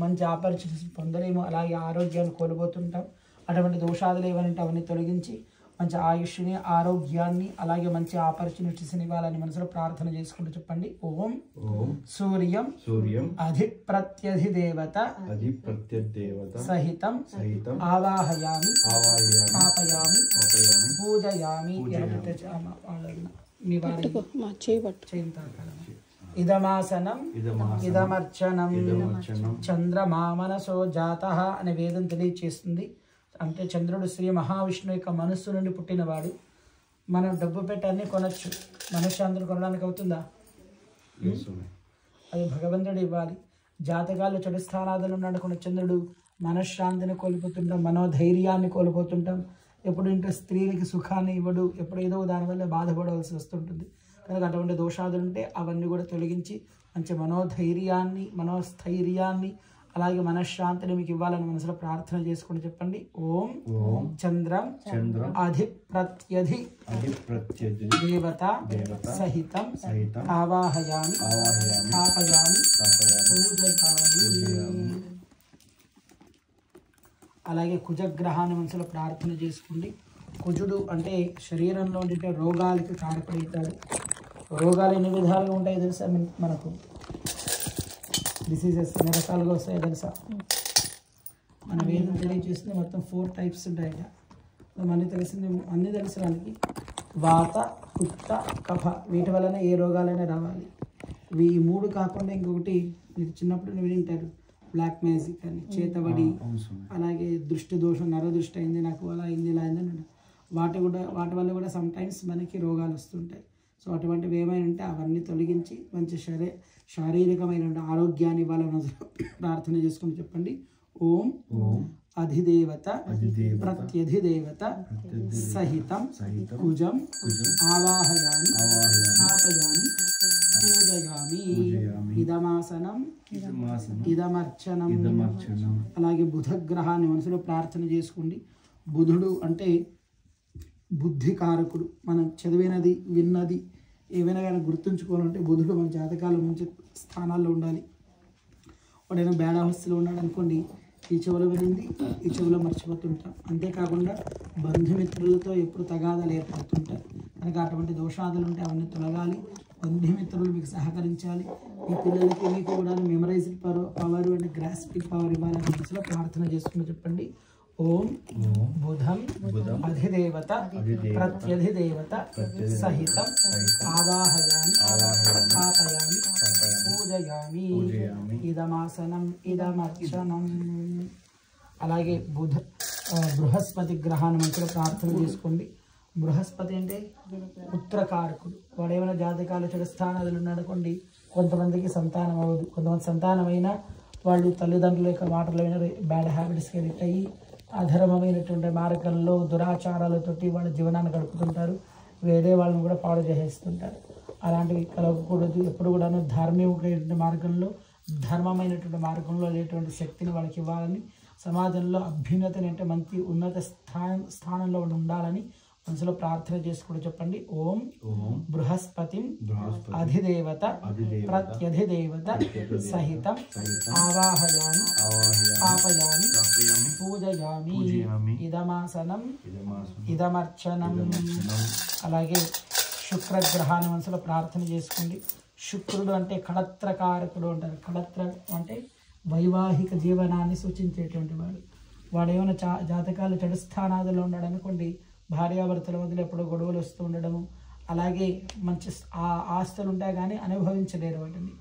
మంచి ఆపర్చునిటీస్ పొందలేము, అలాగే ఆరోగ్యాన్ని కోల్పోతుంటాం. అటువంటి దోషాదులు ఏవనంటే అవన్నీ తొలగించి మంచి ఆయుష్ని, ఆరోగ్యాన్ని, అలాగే మంచి ఆపర్చునిటీస్ని ఇవ్వాలని మనసులో ప్రార్థన చేసుకుంటూ చెప్పండి. ఓం సూర్యం అధిప్రత్యధిదేవత సహితం ఆవాహయామి స్థాపయామి పూజయామి. మీ వారి ఇదమాసనం ఇదమర్చనం చంద్రమామనసో జాతః అనే వేదం తెలియచేస్తుంది. అంటే చంద్రుడు శ్రీ మహావిష్ణువు యొక్క మనస్సు నుండి పుట్టినవాడు. మనం డబ్బు పెట్టి అన్నీ కొనొచ్చు, మనశ్శాంతిని కొనడానికి అవుతుందా? అది భగవంతుడు ఇవ్వాలి. జాతకాలు చెడు స్థానాదులు నడుకున్న చంద్రుడు మనశ్శాంతిని కోల్పోతుంటాం, మనోధైర్యాన్ని కోల్పోతుంటాం. ఎప్పుడు ఇంట్లో స్త్రీలకి సుఖాన్ని ఇవ్వడు, ఎప్పుడు ఏదో దానివల్ల బాధపడవలసి వస్తుంటుంది. కనుక అటువంటి దోషాదులు ఉంటే అవన్నీ కూడా తొలగించి మంచి మనోధైర్యాన్ని, మనోస్థైర్యాన్ని, అలాగే మనశ్శాంతిని మీకు ఇవ్వాలని మనసులో ప్రార్థన చేసుకుని చెప్పండి. ఓం చంద్రం అధిప్రత్యధి దేవత సహితం ఆవాహయామి స్థాపయామి పూజయామి. అలాగే కుజగ్రహాన్ని మనసులో ప్రార్థన చేసుకోండి. కుజుడు అంటే శరీరంలో ఉండే రోగాలకి కారకుడవుతాడు. రోగాలు ఎన్ని విధాలుగా ఉంటాయో తెలుసా మనకు? డిసీజెస్ ఎన్ని రకాలుగా వస్తాయో తెలుసా? మన వేదం తెలియజేస్తుంది మొత్తం 4 టైప్స్ ఉంటాయట. మనకి తెలిసింది అన్నీ తెలిసడానికి వాత, పిత్త, కఫ, వీటి వలన ఏ రోగాలైనా రావాలి. ఈ 3 కాకుండా ఇంకొకటి మీరు చిన్నప్పుడు వింటారు, బ్లాక్ మ్యాజిక్ అని, చేతబడి, అలాగే దృష్టి దోషం, నరదృష్టి అయింది నాకు, అలా అయింది, ఇలా అయిందని వాటి వల్ల కూడా సమ్ టైమ్స్ మనకి రోగాలు వస్తుంటాయి. సో అటువంటివి ఏమైనా ఉంటే అవన్నీ తొలగించి మంచి శారీరకమైన ఆరోగ్యాన్ని ఇవ్వాలని ప్రార్థన చేసుకుని చెప్పండి. ఓం అధిదేవత ప్రత్యధిదేవత సహితం కుజం ఆవాహయామి స్థాపయామి పూజయామి. ఇదమాసనం ఇదమర్చనం. అలాగే బుధగ్రహాన్ని మనసులో ప్రార్థన చేసుకోండి. బుధుడు అంటే బుద్ధికారకుడు. మనం చదివినది, విన్నది ఏవైనా కానీ గుర్తుంచుకోవాలంటే బుధుడు మన జాతకాలు మంచి స్థానాల్లో ఉండాలి. వాడైనా బ్యాడ్ అవస్థలో ఉన్నాడు అనుకోండి, ఈ చెవులో వినింది ఈ చెవులో మర్చిపోతుంటాం. అంతేకాకుండా బంధుమిత్రులతో ఎప్పుడు తగాదాలు ఏర్పడుతుంటాయి. కనుక అటువంటి దోషాదులు ఉంటే అవన్నీ తొలగాలి. బంధుమిత్రులు మీకు సహకరించాలి. మీ పిల్లలకి మీకు కూడా memorised power and grasping power ఇవ్వాలని మనసులో ప్రార్థన చేసుకుని చెప్పండి. ఓం బుధం అధిదేవత ప్రత్యధిదేవత సహితం ఆవాహయామి స్థాపయామి పూజయామి. ఇదమాసనం ఇదమర్చనం. అలాగే బృహస్పతి గ్రహాన్ని మంచిగా ప్రార్థన చేసుకోండి. బృహస్పతి అంటే పుత్రకారకుడు. వాడు ఏమైనా జాతకాలు చెడు స్థానాలు ఉన్నాడనుకోండి, కొంతమందికి సంతానం అవ్వదు. కొంతమంది సంతానమైనా వాళ్ళు తల్లిదండ్రుల యొక్క మాటలు విన బ్యాడ్ హ్యాబిట్స్కి ఎడిక్ట్ అయ్యి అధర్మమైనటువంటి మార్గంలో దురాచారాలతోటి వాళ్ళ జీవనాన్ని గడుపుతుంటారు. వేరే వాళ్ళని కూడా పాడు చేసేస్తుంటారు. అలాంటివి కలగకూడదు. ఎప్పుడు కూడాను ధార్మికమైనటువంటి మార్గంలో, ధర్మమైనటువంటి మార్గంలో లేటువంటి శక్తిని వాళ్ళకి ఇవ్వాలని, సమాజంలో అభ్యున్నతిని అంటే మంచి ఉన్నత స్థానంలో ఉండాలని మనసులో ప్రార్థన చేసుకుంటూ చెప్పండి. ఓం బృహస్పతి అధిదేవత ప్రత్యధిదేవత సహితం ఆవాహయామి స్థాపయామి పూజయామి. ఇదమాసనం ఇదమర్చనం. అలాగే శుక్రగ్రహాన్ని మనసులో ప్రార్థన చేసుకోండి. శుక్రుడు అంటే కళత్రకారకుడు అంటారు. కళత్ర అంటే వైవాహిక జీవనాన్ని సూచించేటువంటి వాడు. వాడు ఏమైనా జాతకాలు చెడు స్థానాదులో ఉన్నాడు అనుకోండి, భార్యాభర్తల మధ్యలో ఎప్పుడో గొడవలు వస్తూ ఉండడము, అలాగే మంచి ఆస్తులు ఉంటాయి కానీ అనుభవించలేరు వాటిని.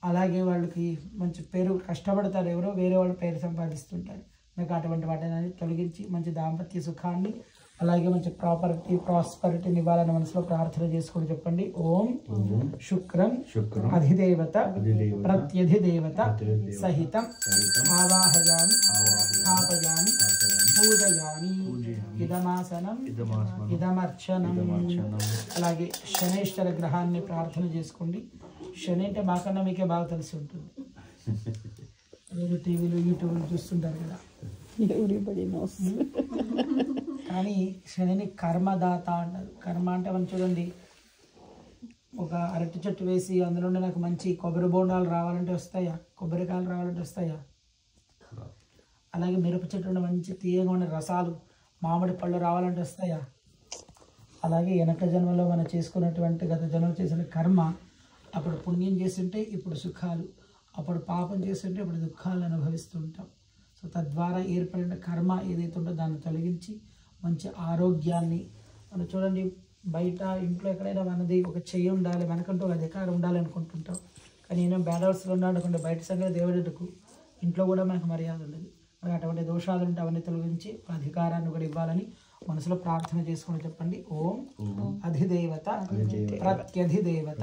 అలాగే వాళ్ళకి మంచి పేరు, కష్టపడతారు ఎవరో, వేరే వాళ్ళు పేరు సంపాదిస్తుంటారు. నాకు అటువంటి వాటిని తొలగించి మంచి దాంపత్య సుఖాన్ని, అలాగే మంచి ప్రాస్పరిటీని ఇవ్వాలని మనసులో ప్రార్థన చేసుకుని చెప్పండి. ఓం శుక్రం అధిదేవత ప్రత్యధిదేవత సహితం ఆవాహయామి స్థాపయామి పూజయామి. ఇదమాసనం ఇదమర్చనం. అలాగే శనేశ్వర గ్రహాన్ని ప్రార్థన చేసుకోండి. శని అంటే మాకన్నా మీకే బాగా తెలిసి ఉంటుంది. మీరు టీవీలో యూట్యూబ్లో చూస్తుంటారు కదా. కానీ శనిని కర్మదాత అంటారు. కర్మ అంటే మనం చూడండి, ఒక అరటి చెట్టు వేసి అందులో నాకు మంచి కొబ్బరి బోండాలు రావాలంటే వస్తాయా? కొబ్బరికాయలు రావాలంటే వస్తాయా? అలాగే మిరప చెట్టు మంచి తీయగా ఉండే రసాలు మామిడి పళ్ళు రావాలంటే వస్తాయా? అలాగే వెనక జన్మలో మనం చేసుకున్నటువంటి గత జన్మ చేసిన కర్మ, అప్పుడు పుణ్యం చేస్తుంటే ఇప్పుడు సుఖాలు, అప్పుడు పాపం చేస్తుంటే ఇప్పుడు దుఃఖాలు అనుభవిస్తూ ఉంటాం. సో తద్వారా ఏర్పడిన కర్మ ఏదైతే ఉందో దాన్ని తొలగించి మంచి ఆరోగ్యాన్ని మనం చూడండి. బయట ఇంట్లో ఎక్కడైనా మనది ఒక చెయ్యి ఉండాలి, మనకంటూ ఒక అధికారం ఉండాలి అనుకుంటుంటాం. కానీ నేను బ్యాడ్ హౌస్లో ఉన్నాడు అనుకుంటే బయట సంగతి దేవుడికి, ఇంట్లో కూడా మనకు మర్యాద ఉండదు. మరి అటువంటి దోషాలు ఉంటే అవన్నీ తొలగించి అధికారాన్ని కూడా ఇవ్వాలని మనసులో ప్రార్థన చేసుకుని చెప్పండి. ఓం అధిదేవత ప్రత్యధిదేవత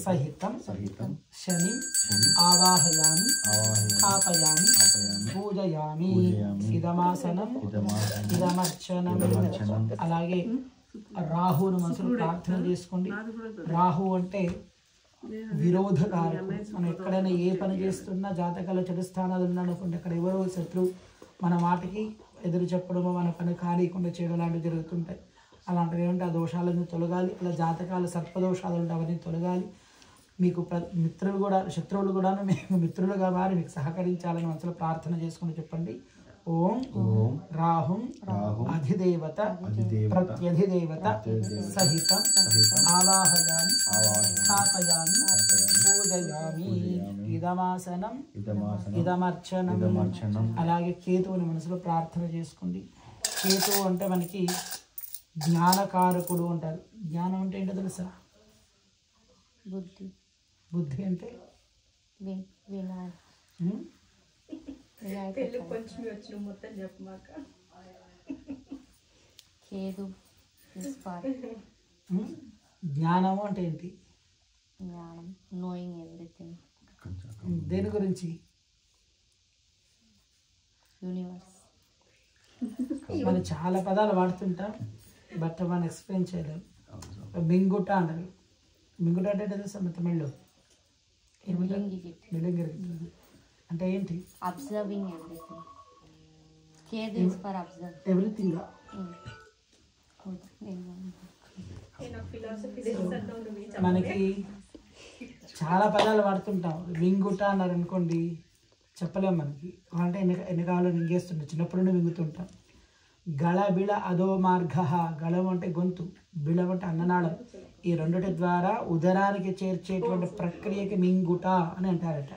సహితం శని ఆవాహయామి స్థాపయామి పూజయామి ఇదమాసనం ఇదమర్చనం. అలాగే రాహును మనసులో ప్రార్థన చేసుకోండి. రాహు అంటే విరోధకారకుడు. మనం ఎక్కడైనా ఏ పని చేస్తున్నా జాతకాల చెడు స్థానాలు ఉన్నాడనుకుంటే అక్కడ ఎవరో శత్రువు మన మాటకి ఎదురు చెప్పడము, మన పని కానీయకుండా చేయడం లాంటివి జరుగుతుంటాయి. అలాంటివి ఏమంటే ఆ దోషాలను తొలగాలి. ఇలా జాతకాల సర్పదోషాలు ఉంటే అవన్నీ తొలగాలి. మీకు మిత్రులు కూడా శత్రువులు కూడా మీకు మిత్రులుగా మారి మీకు సహకరించాలని మనసులో ప్రార్థన చేసుకుని చెప్పండి. ఓం రాహుం అధిదేవత ప్రత్యధిదేవత సహితం ఆవాహయామి స్థాపయామి పూజయామి ఇదమాసనం ఇదమర్చనం. అలాగే కేతువుని మనసులో ప్రార్థన చేసుకోండి. కేతువు అంటే మనకి జ్ఞానకారకుడు అంటారు. జ్ఞానం అంటే ఏంటో తెలుసా? బుద్ధి అంటే జ్ఞానము అంటే ఏంటి? దేని గురించి? మనం చాలా పదాలు వాడుతుంటాం, బట్ మనం ఎక్స్ప్లెయిన్ చేయలేము. మింగుట అంటారు. మింగుట అంటే తెలుసా? తమిళ్లో అంటే ఏంటి? Observing everything. Ketu is for observe everything. మనకి చాలా పదాలు వాడుతుంటాం. మింగుట అన్నారు అనుకోండి, చెప్పలేము మనకి. అంటే ఎన్ని కాలంలో మింగేస్తుంటాం, చిన్నప్పటి నుండి మింగుతుంటాం. గళ బిళ అదో మార్గ. గళం అంటే గొంతు, బిళం అంటే అన్ననాళం. ఈ రెండిటి ద్వారా ఉదరానికి చేర్చేటువంటి ప్రక్రియకి మింగుట అని అంటారట.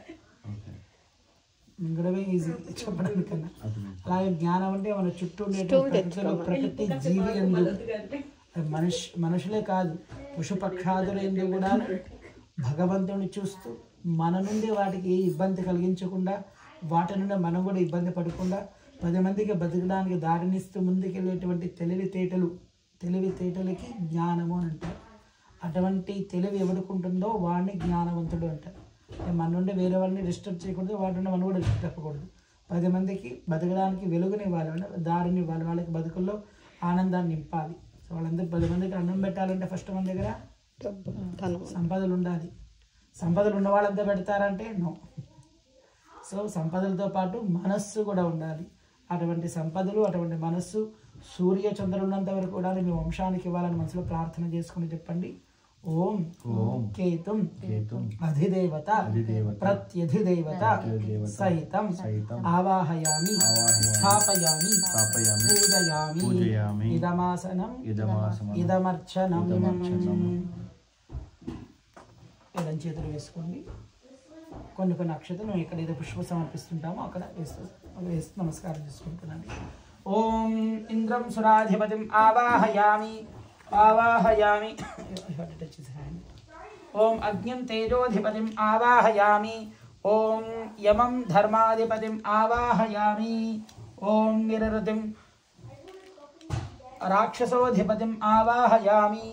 మింగడమే ఈజీ చెప్పడానికన్నా. అలాగే జ్ఞానం అంటే మన చుట్టూ ఉండేటువంటి ప్రకృతి జీవి ఎందు, మనుషులే కాదు పశుపక్షాదుల ఎందు కూడా భగవంతుని చూస్తూ మన నుండి వాటికి ఏ ఇబ్బంది కలిగించకుండా, వాటి నుండి మనం కూడా ఇబ్బంది పడకుండా 10 మందికి బతకడానికి దారినిస్తూ ముందుకెళ్ళేటువంటి తెలివితేటలకి జ్ఞానము అని అంటారు. అటువంటి తెలివి ఎవడుకుంటుందో వాడిని జ్ఞానవంతుడు అంటారు. మన నుండి వేరే వాళ్ళని డిస్టర్బ్ చేయకూడదు, వాటి నుండి మనం కూడా డిస్టర్బ్ అవ్వకూడదు. 10 మందికి బతకడానికి వెలుగునివ్వాలి, దారిని ఇవ్వాలి, వాళ్ళకి బతుకుల్లో ఆనందాన్ని నింపాలి. సో వాళ్ళందరూ 10 మందికి అన్నం పెట్టాలంటే ఫస్ట్ మన దగ్గర సంపదలు ఉండాలి. సంపదలు ఉన్న వాళ్ళంతా పెడతారంటే నో. సో సంపదలతో పాటు మనస్సు కూడా ఉండాలి. అటువంటి సంపదలు, అటువంటి మనస్సు సూర్య చంద్రులు ఉన్నంత వరకు కూడా మీ వంశానికి ఇవ్వాలని మనసులో ప్రార్థన చేసుకుని చెప్పండి. ఓం కేతుం అధిదేవత ప్రత్యధిదేవత సహితం ఆవాహయామి స్థాపయామి పూజయామి ఇదమాసనం ఇదమర్చనం. ఎడం చేతులు వేసుకోండి. కొన్ని అక్షతలు ఎక్కడ ఏదో పుష్ప సమర్పిస్తుంటామో అక్కడ వేస్తూ నమస్కారం చేసుకుంటున్నాను. ఓం ఇంద్రం సురాధిపతిం ఆవాహయామి ఓం అగ్నిం తేజోధిపతిం ఆవాహయామి. ఓం యమం ధర్మాధిపతిం ఆవాహయామి. ఓం నిరృతిం రాక్షసోధిపతిం ఆవాహయామి.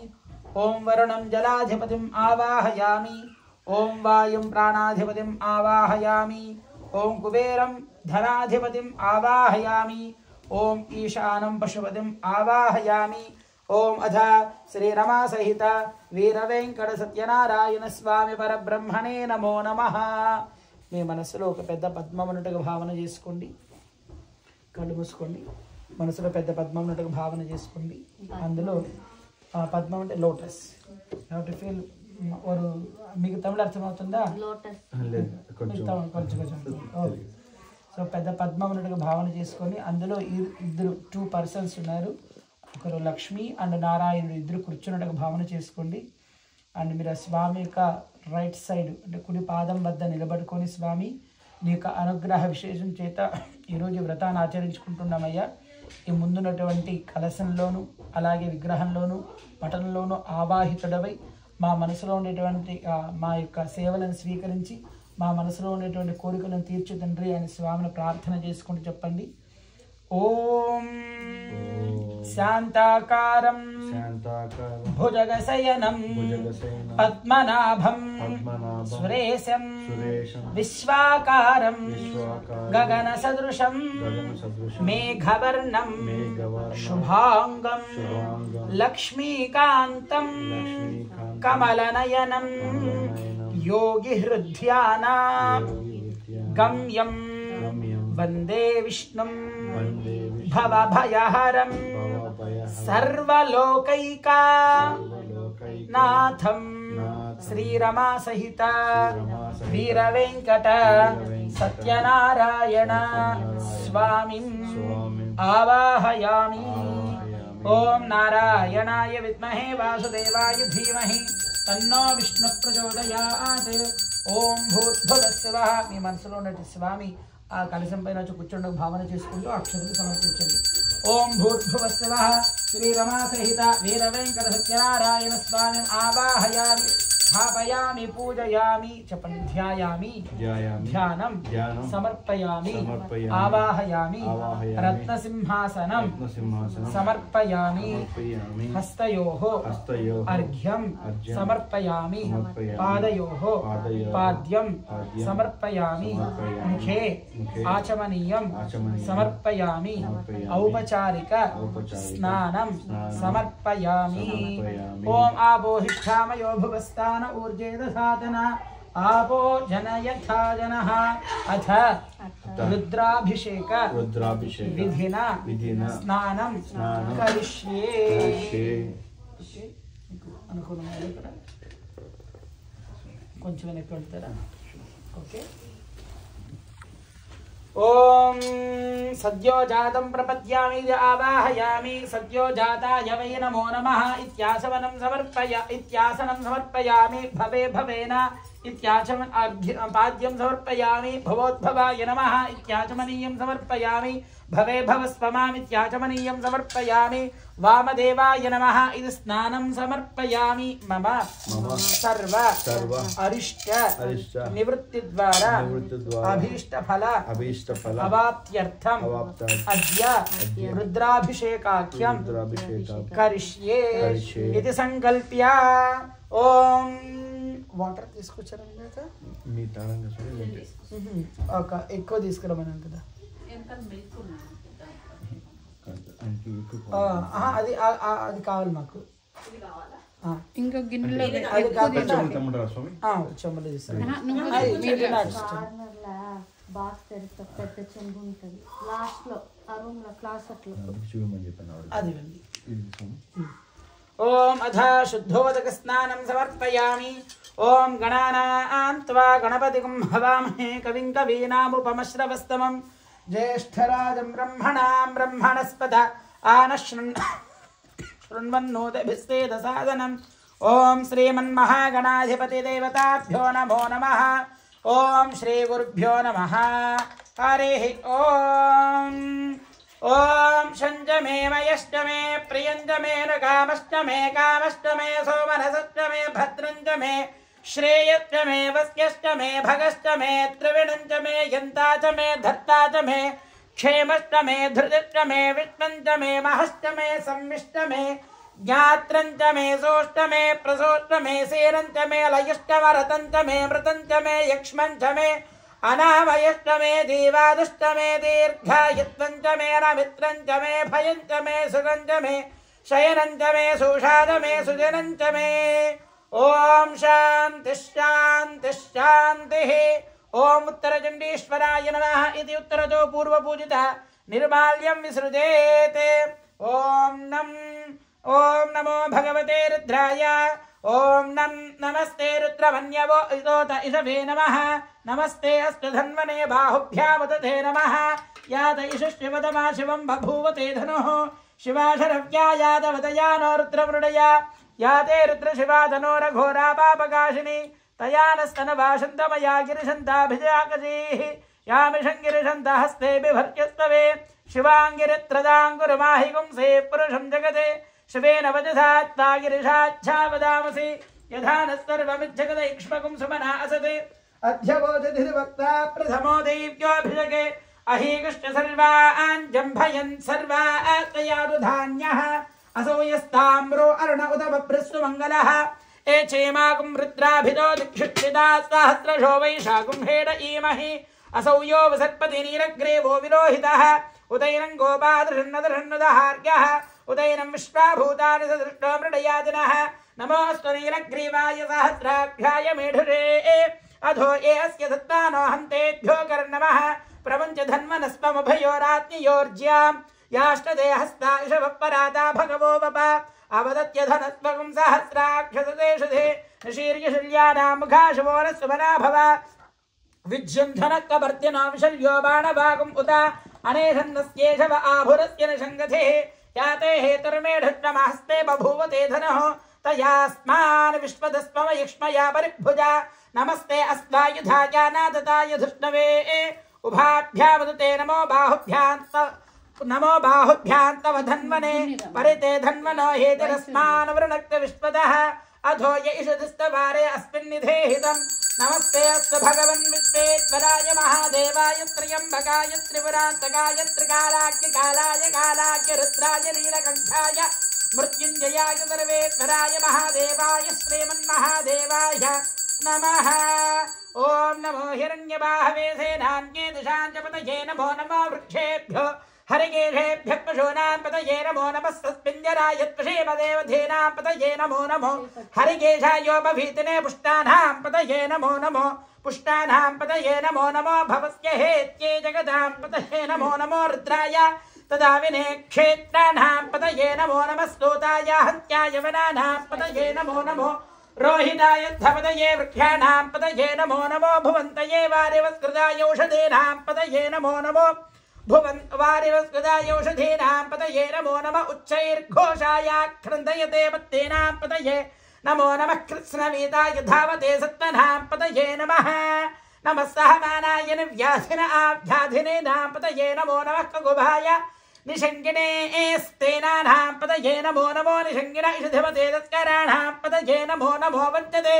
ఓం వరుణం జలాధిపతిం ఆవాహయామి. ఓం వాయుం ప్రాణాధిపతిం ఆవాహయామి. ఓం కుబేరం ధనాధిపతిం ఆవాహయామి. ఓం ఈశానం పశుపతిం ఆవాహయామి. ఓం అథ శ్రీరమా సహిత వీరవేంకట సత్యనారాయణ స్వామి పరబ్రహ్మణే నమో నమః. మీ మనసులో ఒక పెద్ద పద్మం ఉన్నట్టుగా భావన చేసుకోండి. కళ్ళు మూసుకోండి. మనసులో పెద్ద పద్మం ఉన్నట్టుగా భావన చేసుకోండి. అందులో పద్మం అంటే లోటస్. ఫీల్ మీకు తమిళ అర్థమవుతుందా? కొంచెం. సో సో పెద్ద పద్మం ఉన్నట్టుగా భావన చేసుకొని అందులో ఇద్దరు 2 పర్సన్స్ ఉన్నారు. ఒకరు లక్ష్మి అండ్ నారాయణుడు ఇద్దరు కూర్చున్నట్టుగా భావన చేసుకోండి. అండ్ మీరు ఆ స్వామి యొక్క రైట్ సైడ్ అంటే కుడి పాదం వద్ద నిలబడుకొని స్వామి నీ యొక్క అనుగ్రహ విశేషం చేత ఈరోజు వ్రతాన్ని ఆచరించుకుంటున్నామయ్యా. ఈ ముందున్నటువంటి కలశంలోను అలాగే విగ్రహంలోను పటంలోను ఆవాహితుడవై మా మనసులో ఉండేటువంటి మా యొక్క సేవలను స్వీకరించి మా మనసులో ఉండేటువంటి కోరికలను తీర్చు తండ్రి అని స్వామిని ప్రార్థన చేసుకుంటూ చెప్పండి. ఓం శాంతాకారం భుజగశయనం పద్మనాభం సురేశం విశ్వాకారం గగన సదృశం మేఘవర్ణం శుభాంగం లక్ష్మీకాంతం కమలనయనం యోగి హృద్యానా గమ్యం వందే విష్ణుం భవభయహరం సర్వలోకైకా నాథం శ్రీరమా సహిత వీరవెంకట సత్యనారాయణ స్వామిం ఆవాహయామి. ఓం నారాయణాయ విద్మహే వాసుదేవాయ ధీమహి తన్నో విష్ణు ప్రచోదయాత్. ఓం భూర్భువస్సువః. మీ మనసులో ఉన్నట్టు స్వామి ఆ కలశం పైన కూర్చోండి భావన చేసుకుంటూ అక్షరాలు సమర్పించండి. ఓం భూర్భువస్సువః శ్రీరమా సహిత వీరవెంకట సత్యనారాయణ స్వామి ఆవాహయామి స్థాపయామి పూజయామి చెప్పండి. ధ్యాయామి ధ్యానం సమర్పయామి ఆవాహయామి రత్నసింహాసనం సమర్పయామి హస్తయోః అర్ఘ్యం సమర్పయామి పాదయోః పాద్యం సమర్పయామి ముఖే ఆచమనీయం సమర్పయామి ఔపచారిక స్నానం సమర్పయామి. ఓం ఆపోహిష్ఠామయో భువస్థాన ఊర్జేద సాధన आपो जनयथा जनः अथ रुद्राभिषेक विधिना स्नानं करिष्ये. అనుకూలమైన ఇక్కడ కొంచెం వెనక్కి వెళ్తారా? ఓకే. ఓం సద్యో జాతం ప్రపద్యామి ఆవాహయామి సద్యో జాతాయ వై నమో నమః ఇత్యాసనం సమర్పయామి భవే భవేన ఇత్యాచమన్ పాద్యం సమర్పయామి భవోద్భవాయ నమః ఇత్యాచమనీయం సమర్పయామి భవే భవస్వమామిత్యాచమనీయం సమర్పయామి వామదేవాయ నమః ఇది స్నానం సమర్పయామి. మమ సర్వ అరిష్ట నివృత్తి ద్వారా అభీష్ట ఫల అవాప్త్యర్థం అద్య రుద్రాభిషేకాఖ్యం కరిష్యే ఇది సంకల్ప్య. ఓం వాటర్ తీసుకొచ్చారా ఒక ఎక్కువ తీసుకురమన్నాను కదా. అది అది కావాలి మాకు. ఇంకో గిన్నెలో చెంబులో బాక్స్ తెరిస్తే పెద్ద చెంబు ఉంటుంది లాస్ట్ లో ఆ రూమ్ లో క్లాస్ అట్లా అది. ఓం అథ శుద్ధోదక స్నానం సమర్పయామి. ఓం గణానాం త్వా గణపతిం హవామహే కవిం కవీనాముపమశ్రవస్తమం జ్యేష్ఠరాజం బ్రహ్మణాం బ్రహ్మణస్పద శృణ్వన్నోతభిస్తేద సాదనం. ఓం శ్రీమన్మహాగణాధిపతిదేవతాభ్యో నమో నమః. ఓం శ్రీ గురుభ్యో నమః. హరి ఓం. ఓం శంజమే మయష్టమే ప్రియంజమే నకామష్టమే కామష్టమే సోమనసష్టమే భద్రంజమే శ్రేయష్టమే వస్యష్టమే భగష్టమే త్రివిణంజమే యంతాచమే ధర్తాచమే క్షేమష్టమే ధృతిష్టమే విష్ణంజమే మహష్టమే సంవిష్టమే జ్ఞాత్రంచమే సోష్టమే ప్రసోష్టమే సేరంచమే లయిష్టమరతంచమే మృతంచమే యక్ష్మంచమే అనామయష్టమే దేవాదుష్టమే దీర్ఘాయుత్వంచమే నమిత్రంచమే భయంచమే సుగంచమే శయనంచమే సుషాదమే సుజనంచమే. ఓం శాంతి శాంతి శాంతి. ఓం ఉత్తరచండీశ్వరాయ నమః ఇది ఉత్తరతో పూర్వపూజిత నిర్మాల్యం విసృజేత్. ఓం నమో భగవతే రుద్రాయ. ओम नमस्ते रुद्रवन्यवो इतोत इषवे नमः नमस्ते अस्तधन्वने बाहुभ्यावदते नमः यात इषुष्यवदमा शिवं बभूवते धनुः शिवाशरव्या यादवदया नो रुद्रमृडया याते रुद्रशिवा धनोरघोरा पापकाशिनी तया नस्तनवाशन्तमया गिरिशन्ताभिजाकसीः यामिषङ्गिरिशन्त हस्ते बिभर्त्यस्तवे शिवाङ्गिरित्रदाङ्गुरुमाहिगुंसे पुरुषं जगते शिवेन वजसा गिरिशाच्छा वदामसि यथा न सर्वमिज्जगदैक्ष्मकुं सुमना असते अध्यवोदधिर्वक्ता प्रथमो दैव्योऽभिषके अहीकृष्ट सर्वान् जम्भयन् सर्वात्तयादुधान्यः असौ यस्ताम्रो अरुण उदवभ्रस्तु मङ्गलः एचेमाकुं रुद्राभितो दिक्षिप्सिता सहस्रशो वैशाकुं हेड ईमहि असौ यो वसत्पति नीरग्रेवो विरोहितः उदैनं गोपादृषन्नदृषन्नुदहार्यः उदैनं विश्वाभूतानि सदृष्टो मृडयादिनः नमोऽस्तु नीलग्रीवाय सहस्राभ्याय मेढुरे अधो ये अस्य दत्तानो हन्तेभ्यो कर्णमः प्रपञ्च धन्वनस्त्वमुभयोरात्मयोर्ज्यां याष्टदे हस्ता इषवपराता भगवो वप अवदत्य धनस्त्वं सहस्राक्षसदेशधे शीर्यशल्यानां मुखाशवो न सुमना भव विज्युन्धनकवर्त्यनो विशल्यो बाणभागम् उत अनेशन्नस्येषव आभुरस्य न शङ्गथे याते हेतुर्मेढट्टमहस्ते बभूवते धनः तयास्मान् विश्वदस्त्वमयक्ष्मया परिभुजा नमस्ते अस्त्वायुधाया नादताय धृष्णवे उभाभ्यावदते नमो बाहुभ्यान्तव धन्वने परिते धन्वनो हेतिरस्मान् वृणक्त विश्वतः अधो य इषुदस्तवारे अस्मिन्निधेहितम् नमस्ते अस्तु भगवन् विश्वेश्वराय महादेवाय त्र्यम्बकाय त्रिपुरान्तकाय त्रिकालाख्य कालाख्य रुद्राय नीलकण्ठाय मृत्युञ्जयाय सर्वेश्वराय महादेवाय श्रीमन्महादेवाय नमः ओम नमो हिरण्यबाहवे सेनान्ये दिशाञ्चपतये नमो नमो वृक्षेभ्यो हरिकेशेभ्यः पशूनां पतये नमो नमः सस्मिञ्जराय त्वषेमदेवधीनां पतये नमो नमो हरिकेशायोपभीतिने पुष्टानां पतये नमो नमो पुष्टानां पतये नमो नमो भवस्य हेत्ये जगदां पतये नमो नमो रुद्राय तदा विने क्षेत्राणां पतये नमो नमः स्तोताय हत्याय वनानां पतये नमो नमो रोहिताय धपतये वृक्षाणां पतये नमो नमो भुवन्तये वारिवस्कृताय औषधीनां पतये नमो नमो भुवन् वारिवस्कृताय औषधीनां पतये नमो नमः उच्चैर्घोषाय क्रन्दयते पत्तेनां पतये नमो नमः कृत्स्नवीताय धावते सत्त्वनां पतये नमः नमः सहमानाय निव्याधिन आभ्याधिनेनां पतये नमो नमः कगुभाय निषङ्गिणे स्तेनानां पतये नमो नमो निषङ्गिण इषधिपते तस्कराणां पतये नमो नमो वञ्चते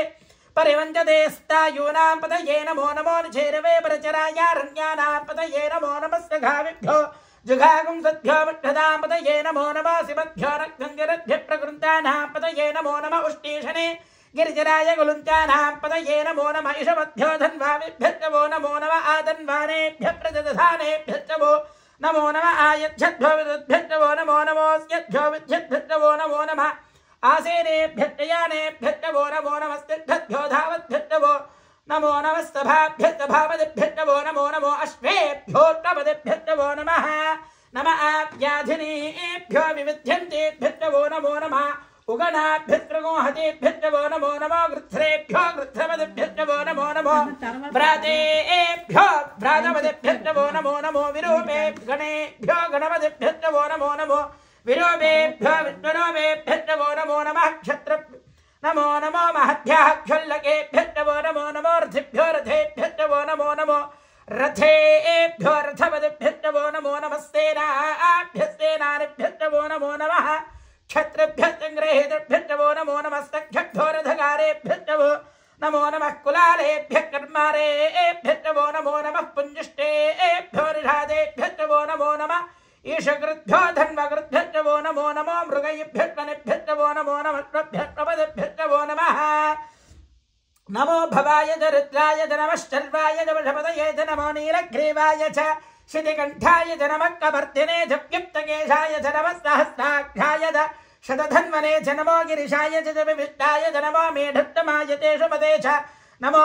परिवञ्चते स्तायूनां पतये नमो नमो निचेरवे परचरायारण्यानां पतये नमो नमः सखाविभ्यो जुघागुं सद्भ्यो विष्ठदां पतये नमो नमः शिवभ्यो रक्तञ्जरद्भ्यः प्रकृन्तानां पतये नमो नमः उष्टीशने गिरिजराय गुलुञ्चानां पतये नमो नमः इषवद्भ्यो धन्वाविभ्यश्चवो नमो नमः आदन्वानेभ्यः प्रजदधानेभ्यश्चवो नमो नमः आयच्छद्भ्यो विदुद्भ्यश्चवो नमो नमोऽस्यद्भ्यो विद्युद्भ्यश्चवो नमो नमः आसेनेभ्यश्चयानेभ्यश्चवो नमो नमस्तिभ्यो धावद्भ्यश्चवो नमो नमः सभाभ्यश्चभावदिभ्यश्चवो नमो नमो अश्वेभ्योत्तपदिभ्यश्चवो नमः नमः आव्याधिनीभ्यो विविध्यन्तेभ्यश्चवो नमो नमः उगणाभ्यस्त्रगोहतेभ्यश्चवो नमो नमो गृध्रेभ्यो गृध्रपदिभ्यश्चवो नमो नमो व्रातेभ्यो व्रातपदिभ्यश्चवो नमो नमो विरूपे गणेभ्यो गणपतिभ्यश्चवो नमो नमो विरूपेभ्यो विश्वरूपेभ्यश्चवो नमो नमः क्षत्र नमो नमो महद्भ्यः क्षुल्लकेभ्यश्चवो नमो नमो रथिभ्यो रथेभ्यश्चवो नमो नमो रथेभ्यो रथपदिभ्यश्चवो नमो नमः सेनाभ्यस्तेनानिभ्यश्चवो नमो नमः क्षत्रिभ्यश्चङ्ग्रहेतृभ्यश्चवो नमो नमः सख्यभ्यो रथगारेभ्यश्चवो नमो नमः कुलालेभ्यः कर्मारेभ्यश्चवो नमो नमः पुञ्जिष्टेभ्यो निषादेभ्यश्चवो नमो नमः ईशकृद्भ्यो धन्वकृद्भ्यश्चवो नमो नमो मृगैभ्यश्चनिभ्यश्चवो नमो नमः प्रभ्यश्चवो नमः नमो भवाय च रुद्राय च नमः शर्वाय च वृषपतये च नमो नीलग्रीवाय च शितिकण्ठाय च नमः कवर्तिने च व्युक्तकेशाय च नमः सहस्राक्षाय च शतधन्वने च नमो गिरिशाय च विविष्टाय च नमो मेढुत्तमाय तेषु पदे च नमो